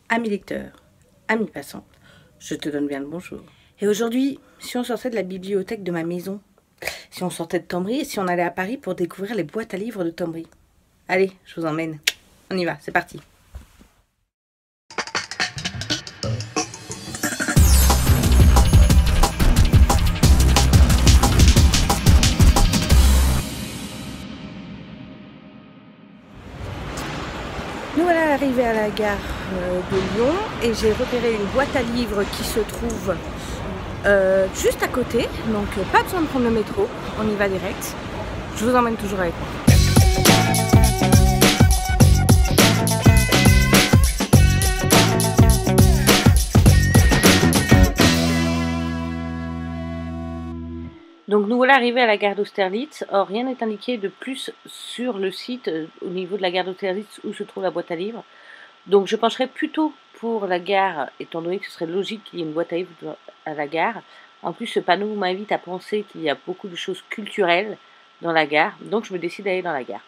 Amis lecteurs, amis passants, je te donne bien le bonjour. Et aujourd'hui, si on sortait de la bibliothèque de ma maison, si on sortait de Tombry et si on allait à Paris pour découvrir les boîtes à livres de Tombry. Allez, je vous emmène. On y va, c'est parti. Nous voilà arrivés à la gare de Lyon et j'ai repéré une boîte à livres qui se trouve juste à côté, donc pas besoin de prendre le métro, on y va direct. Je vous emmène toujours avec moi. Donc nous voilà arrivés à la gare d'Austerlitz. Or rien n'est indiqué de plus sur le site au niveau de la gare d'Austerlitz où se trouve la boîte à livres. Donc je pencherai plutôt pour la gare, étant donné que ce serait logique qu'il y ait une boîte à livres à la gare. En plus ce panneau m'invite à penser qu'il y a beaucoup de choses culturelles dans la gare. Donc je me décide d'aller dans la gare.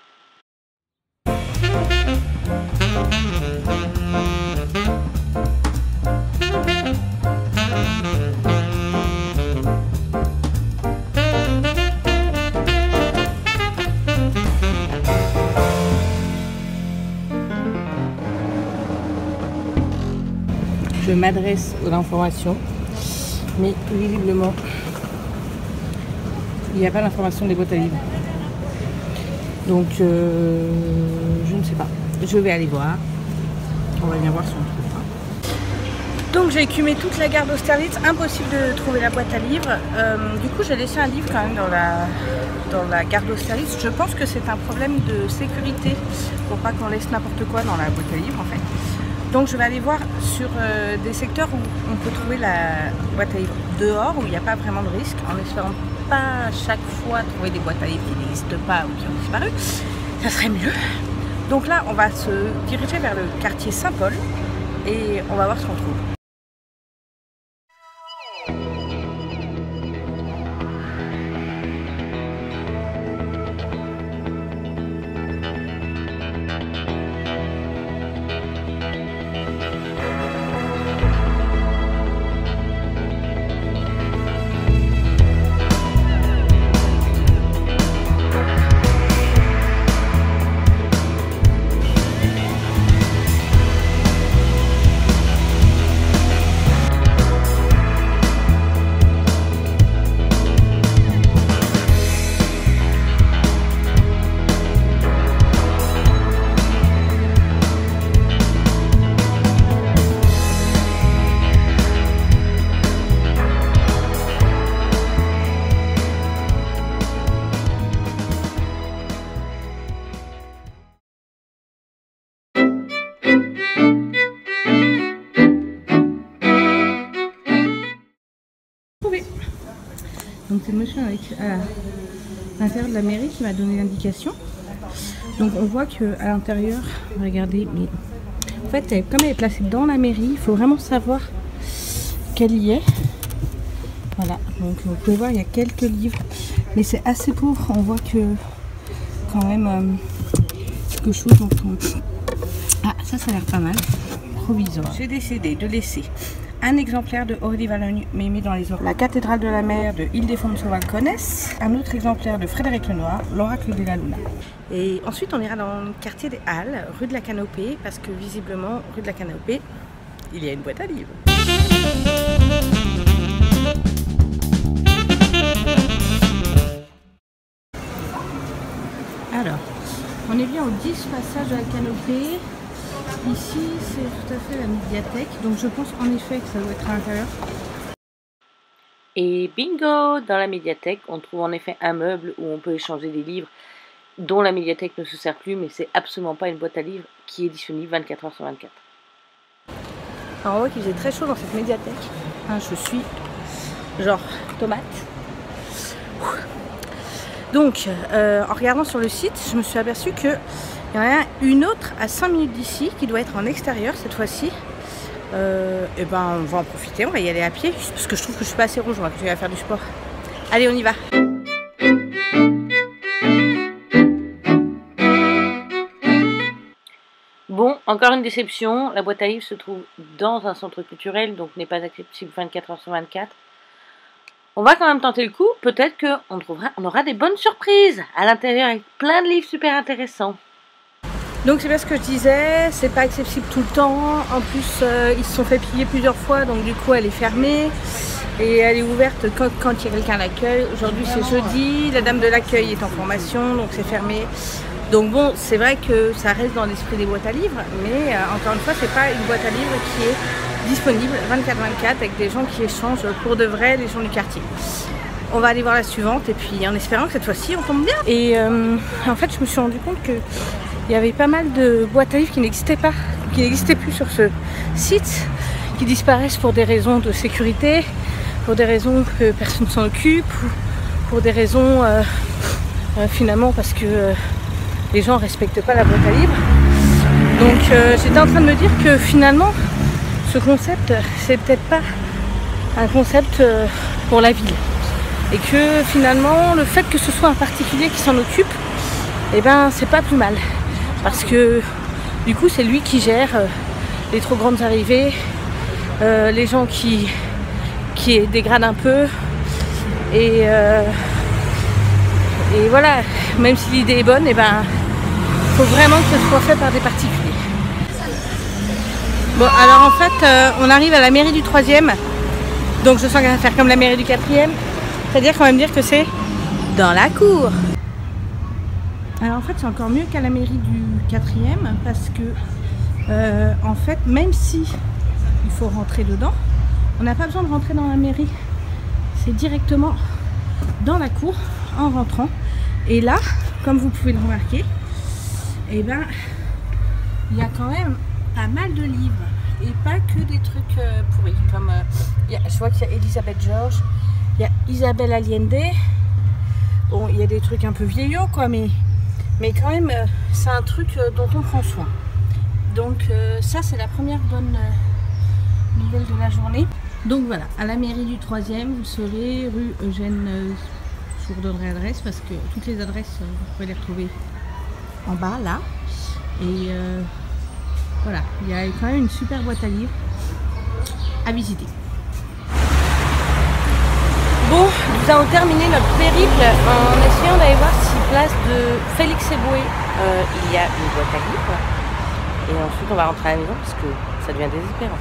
Je m'adresse aux informations, mais visiblement, il n'y a pas d'information des boîtes à livres. Donc, je ne sais pas. Je vais aller voir. On va bien voir si on trouve. Donc, j'ai écumé toute la gare d'Austerlitz. Impossible de trouver la boîte à livres. Du coup, j'ai laissé un livre quand même dans la gare d'Austerlitz. Je pense que c'est un problème de sécurité pour pas qu'on laisse n'importe quoi dans la boîte à livres, en fait. Donc je vais aller voir sur des secteurs où on peut trouver la boîte à livres dehors, où il n'y a pas vraiment de risque, en espérant pas à chaque fois trouver des boîtes à livres qui n'existent pas ou qui ont disparu. Ça serait mieux. Donc là, on va se diriger vers le quartier Saint-Paul et on va voir ce qu'on trouve. Donc c'est le monsieur à l'intérieur de la mairie qui m'a donné l'indication. Donc on voit que à l'intérieur, regardez, mais en fait comme elle est placée dans la mairie, il faut vraiment savoir qu'elle y est. Voilà, donc vous pouvez voir il y a quelques livres, mais c'est assez pauvre. On voit que quand même quelque chose dont on... Ah ça a l'air pas mal, provisoire. J'ai décidé de laisser un exemplaire de Aurélie Valogne-Mémé dans les oreilles, La cathédrale de la mer de Ildefonso Valcones, un autre exemplaire de Frédéric Lenoir, L'oracle de la Luna. Et ensuite on ira dans le quartier des Halles, rue de la Canopée, parce que visiblement, rue de la Canopée, il y a une boîte à livres. Alors, on est bien au 10 passage de la Canopée. Ici, c'est tout à fait la médiathèque, donc je pense en effet que ça doit être à l'intérieur. Et bingo! Dans la médiathèque, on trouve en effet un meuble où on peut échanger des livres dont la médiathèque ne se sert plus, mais c'est absolument pas une boîte à livres qui est disponible 24 h sur 24. Alors on voit qu'il faisait très chaud dans cette médiathèque. Hein, je suis genre tomate. Donc, en regardant sur le site, je me suis aperçue qu'il y en a une autre à 5 minutes d'ici qui doit être en extérieur cette fois-ci. Et ben, on va en profiter, on va y aller à pied parce que je trouve que je suis pas assez ronge, je vais faire du sport. Allez, on y va. Bon, encore une déception. La boîte à livres se trouve dans un centre culturel, donc n'est pas accessible 24 h sur 24. On va quand même tenter le coup. Peut-être qu'on aura des bonnes surprises à l'intérieur avec plein de livres super intéressants. Donc c'est bien ce que je disais, c'est pas accessible tout le temps. En plus, ils se sont fait piller plusieurs fois, donc du coup elle est fermée. Et elle est ouverte quand il y a quelqu'un à l'accueil. Aujourd'hui c'est jeudi, la dame de l'accueil est en formation, donc c'est fermé. Donc bon, c'est vrai que ça reste dans l'esprit des boîtes à livres, mais encore une fois, c'est pas une boîte à livres qui est disponible 24/24 avec des gens qui échangent pour de vrai, les gens du quartier. On va aller voir la suivante et puis en espérant que cette fois-ci on tombe bien. Et en fait, je me suis rendu compte que il y avait pas mal de boîtes à livres qui n'existaient pas, qui n'existaient plus sur ce site, qui disparaissent pour des raisons de sécurité, pour des raisons que personne ne s'en occupe, ou pour des raisons finalement parce que les gens ne respectent pas la boîte à livres. Donc j'étais en train de me dire que finalement ce concept c'est peut-être pas un concept pour la ville. Et que finalement le fait que ce soit un particulier qui s'en occupe, et ben c'est pas plus mal. Parce que du coup c'est lui qui gère les trop grandes arrivées, les gens qui dégradent un peu. Et voilà, même si l'idée est bonne, et ben faut vraiment que ce soit fait par des particuliers. Bon, alors en fait, on arrive à la mairie du 3e. Donc je sens qu'elle va faire comme la mairie du 4e. C'est-à-dire quand même dire que c'est dans la cour. Alors en fait, c'est encore mieux qu'à la mairie du 4e parce que, en fait, même si il faut rentrer dedans, on n'a pas besoin de rentrer dans la mairie. C'est directement dans la cour en rentrant. Et là, comme vous pouvez le remarquer, et ben, il y a quand même pas mal de livres et pas que des trucs pourris. Comme je vois qu'il y a Elisabeth Georges, il y a Isabelle Allende. Bon, il y a des trucs un peu vieillots quoi, mais quand même c'est un truc dont on prend soin. Donc ça c'est la première bonne nouvelle de la journée. Donc voilà, à la mairie du 3e, vous serez rue Eugène, je vous redonnerai l'adresse parce que toutes les adresses vous pouvez les retrouver en bas là. Et voilà, il y a quand même une super boîte à livres à visiter. Bon, nous avons terminé notre périple en essayant d'aller voir si place de Félix Éboué il y a une boîte à livres. Et ensuite on va rentrer à la maison parce que ça devient désespérant.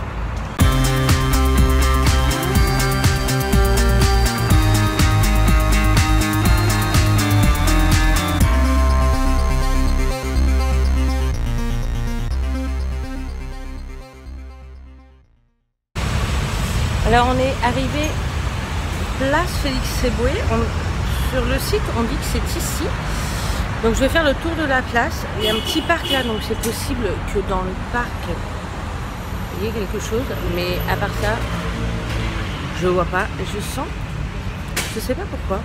Alors on est arrivé place Félix Éboué. Sur le site on dit que c'est ici. Donc je vais faire le tour de la place. Il y a un petit parc là, donc c'est possible que dans le parc il y ait quelque chose. Mais à part ça, je vois pas. Je sens, je sais pas pourquoi,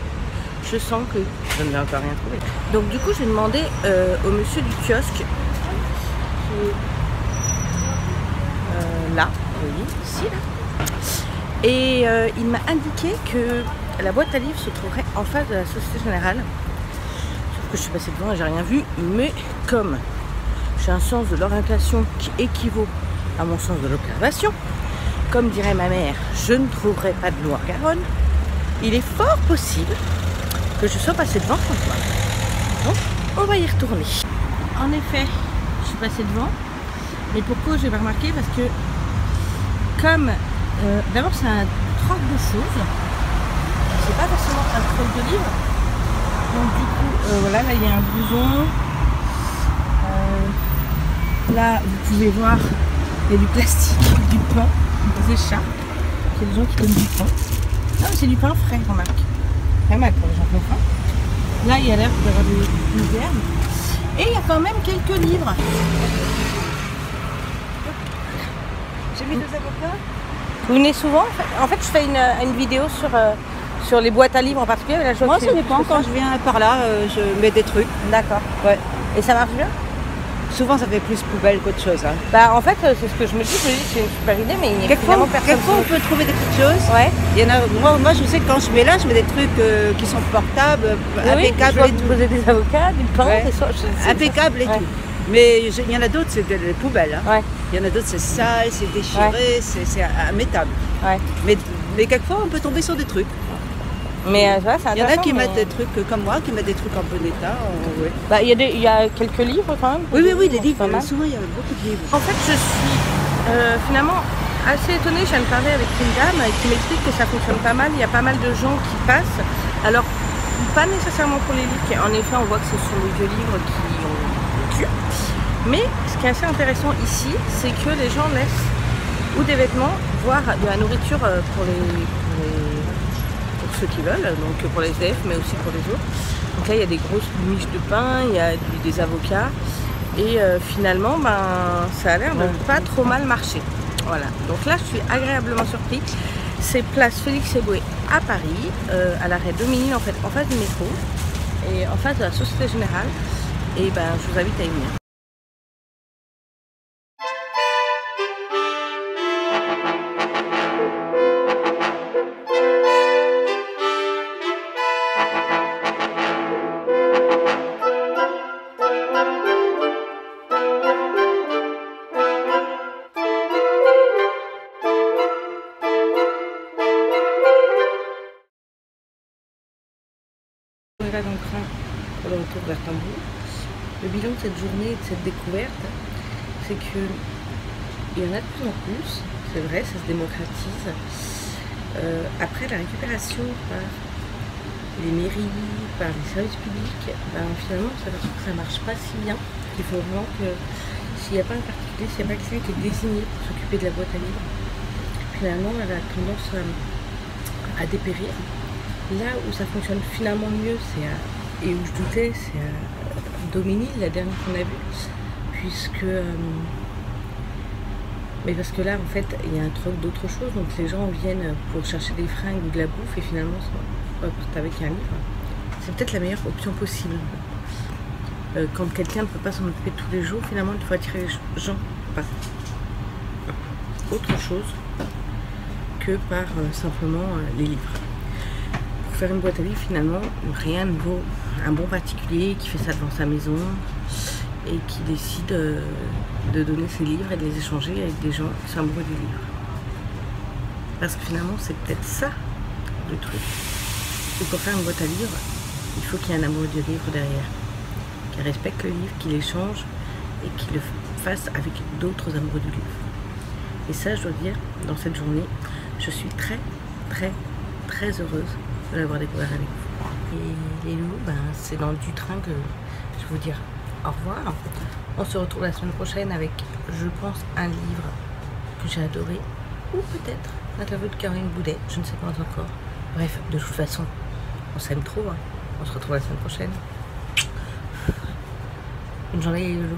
je sens que je ne vais encore rien trouver. Donc du coup je vais demander au monsieur du kiosque qui est là, vous voyez, ici là. Et il m'a indiqué que la boîte à livres se trouverait en face de la Société Générale. Sauf que je suis passée devant et j'ai rien vu. Mais comme j'ai un sens de l'orientation qui équivaut à mon sens de l'observation, comme dirait ma mère, je ne trouverai pas de Noire-Garonne, il est fort possible que je sois passée devant François. Donc on va y retourner. En effet, je suis passée devant. Mais pourquoi je n'ai pas remarqué? Parce que comme d'abord c'est un troc de choses, c'est pas forcément un troc de livres. Donc du coup voilà, là il y a un blouson, là vous pouvez voir il y a du plastique, du pain, des écharpes, il y a des gens qui donnent du pain. Non mais c'est du pain frais, remarque, pas mal pour les gens qui ont faim. Là il y a l'air d'avoir des herbes et il y a quand même quelques livres. J'ai mis 2 avocats. Vous venez souvent? En fait, je fais une vidéo sur les boîtes à livres en particulier. Là, moi, ça dépend. Quand je viens par là, je mets des trucs. D'accord. Ouais. Et ça marche bien? Souvent, ça fait plus poubelle qu'autre chose. Hein. Bah en fait, c'est ce que je me dis c'est une super idée, mais Quelquefois, personne. on peut trouver des petites choses. Ouais. Il y en a, moi, je sais que quand je mets là, je mets des trucs qui sont portables, impeccables et tout. Poser des avocats, du pain, Ouais. Impeccable Impeccable et tout. Mais il y en a d'autres, c'est des poubelles. Hein. Ouais. Il y en a d'autres, c'est sale, c'est déchiré, c'est immétable. Ouais. Mais quelquefois, on peut tomber sur des trucs. Mais ouais, c'est Il y en a qui mais... mettent des trucs comme moi, qui mettent des trucs en bon état. Ouais. Bah, il y a quelques livres quand même. Oui, des livres. Pas mal. Souvent, il y a beaucoup de livres. En fait, je suis finalement assez étonnée. Je viens de parler avec une dame qui m'explique que ça fonctionne pas mal. Il y a pas mal de gens qui passent. Alors, pas nécessairement pour les livres. En effet, on voit que ce sont les vieux livres qui ont tué. Mais ce qui est assez intéressant ici, c'est que les gens laissent ou des vêtements, voire de la nourriture pour ceux qui veulent, donc pour les SDF, mais aussi pour les autres. Donc là, il y a des grosses miches de pain, il y a des avocats, et finalement, ça a l'air de pas trop mal marcher. Voilà. Donc là, je suis agréablement surpris. C'est place Félix Éboué à Paris, à l'arrêt Dominil, en fait, en face du métro, et en face de la Société Générale. Et je vous invite à y venir. On est là dans le train pour le retour vers Tambour. Le bilan de cette journée et de cette découverte, c'est que il y en a de plus en plus, c'est vrai, ça se démocratise. Après la récupération par les mairies, par les services publics, finalement on s'aperçoit que ça ne marche pas si bien. Il faut vraiment que s'il n'y a pas un particulier, s'il n'y a pas quelqu'un qui est désigné pour s'occuper de la boîte à livres, finalement elle a tendance à dépérir. Là où ça fonctionne finalement mieux, et où je doutais, c'est à Dominil, la dernière qu'on a vue, puisque... mais parce que là, en fait, il y a un troc d'autre chose, donc les gens viennent pour chercher des fringues ou de la bouffe, et finalement, on repartent avec un livre. C'est peut-être la meilleure option possible. Quand quelqu'un ne peut pas s'en occuper tous les jours, finalement, il faut attirer les gens par autre chose que par simplement les livres. Faire une boîte à livres, finalement, rien ne vaut un bon particulier qui fait ça devant sa maison et qui décide de donner ses livres et de les échanger avec des gens qui sont amoureux du livre. Parce que finalement, c'est peut-être ça le truc. Et pour faire une boîte à livres, il faut qu'il y ait un amoureux du livre derrière, qui respecte le livre, qui l'échange et qui le fasse avec d'autres amoureux du livre. Et ça, je dois dire, dans cette journée, je suis très, très, très heureuse de l'avoir découvert avec vous. Et les loulous, c'est dans du train que je vais vous dire au revoir. On se retrouve la semaine prochaine avec, je pense, un livre que j'ai adoré, ou peut-être l'interview de Caroline Boudet, je ne sais pas encore. Bref, de toute façon, on s'aime trop. Hein. On se retrouve la semaine prochaine. Bonne journée les loulous.